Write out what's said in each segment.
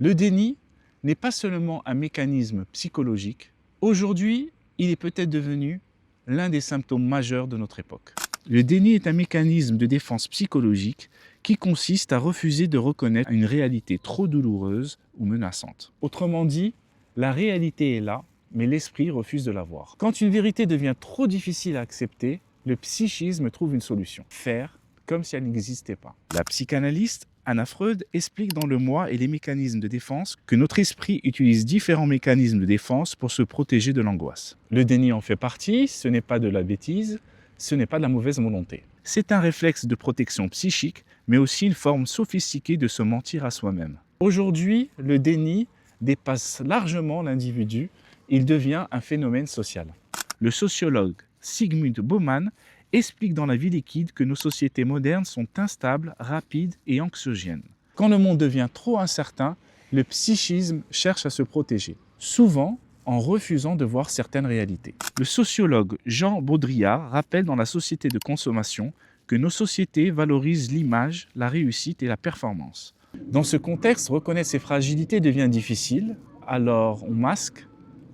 Le déni n'est pas seulement un mécanisme psychologique. Aujourd'hui, il est peut-être devenu l'un des symptômes majeurs de notre époque. Le déni est un mécanisme de défense psychologique qui consiste à refuser de reconnaître une réalité trop douloureuse ou menaçante. Autrement dit, la réalité est là, mais l'esprit refuse de la voir. Quand une vérité devient trop difficile à accepter, le psychisme trouve une solution. Faire comme si elle n'existait pas. La psychanalyste Anna Freud explique dans Le Moi et les mécanismes de défense que notre esprit utilise différents mécanismes de défense pour se protéger de l'angoisse. Le déni en fait partie, ce n'est pas de la bêtise, ce n'est pas de la mauvaise volonté. C'est un réflexe de protection psychique, mais aussi une forme sophistiquée de se mentir à soi-même. Aujourd'hui, le déni dépasse largement l'individu, il devient un phénomène social. Le sociologue Zygmunt Bauman explique dans La vie liquide que nos sociétés modernes sont instables, rapides et anxiogènes. Quand le monde devient trop incertain, le psychisme cherche à se protéger, souvent en refusant de voir certaines réalités. Le sociologue Jean Baudrillard rappelle dans La société de consommation que nos sociétés valorisent l'image, la réussite et la performance. Dans ce contexte, reconnaître ses fragilités devient difficile, alors on masque,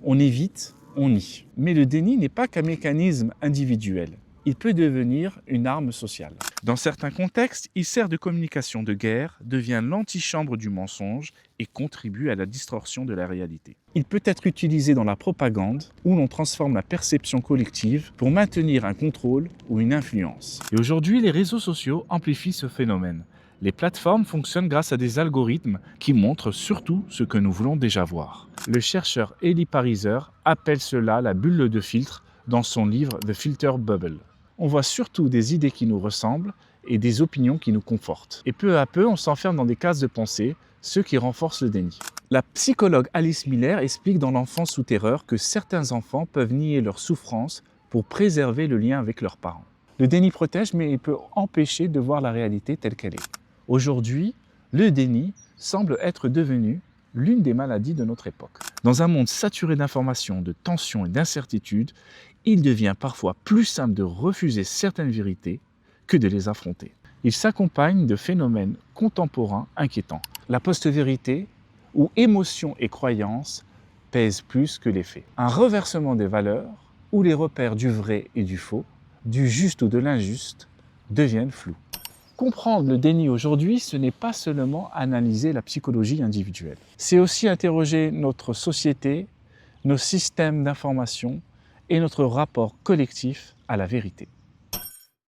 on évite, on nie. Mais le déni n'est pas qu'un mécanisme individuel. Il peut devenir une arme sociale. Dans certains contextes, il sert de communication de guerre, devient l'antichambre du mensonge et contribue à la distorsion de la réalité. Il peut être utilisé dans la propagande où l'on transforme la perception collective pour maintenir un contrôle ou une influence. Et aujourd'hui, les réseaux sociaux amplifient ce phénomène. Les plateformes fonctionnent grâce à des algorithmes qui montrent surtout ce que nous voulons déjà voir. Le chercheur Eli Pariser appelle cela la bulle de filtre dans son livre The Filter Bubble. On voit surtout des idées qui nous ressemblent et des opinions qui nous confortent. Et peu à peu, on s'enferme dans des cases de pensée, ce qui renforce le déni. La psychologue Alice Miller explique dans L'enfance sous terreur que certains enfants peuvent nier leur souffrance pour préserver le lien avec leurs parents. Le déni protège, mais il peut empêcher de voir la réalité telle qu'elle est. Aujourd'hui, le déni semble être devenu l'une des maladies de notre époque. Dans un monde saturé d'informations, de tensions et d'incertitudes, il devient parfois plus simple de refuser certaines vérités que de les affronter. Il s'accompagne de phénomènes contemporains inquiétants. La post-vérité, où émotions et croyances pèsent plus que les faits. Un reversement des valeurs, où les repères du vrai et du faux, du juste ou de l'injuste, deviennent flous. Comprendre le déni aujourd'hui, ce n'est pas seulement analyser la psychologie individuelle. C'est aussi interroger notre société, nos systèmes d'information et notre rapport collectif à la vérité.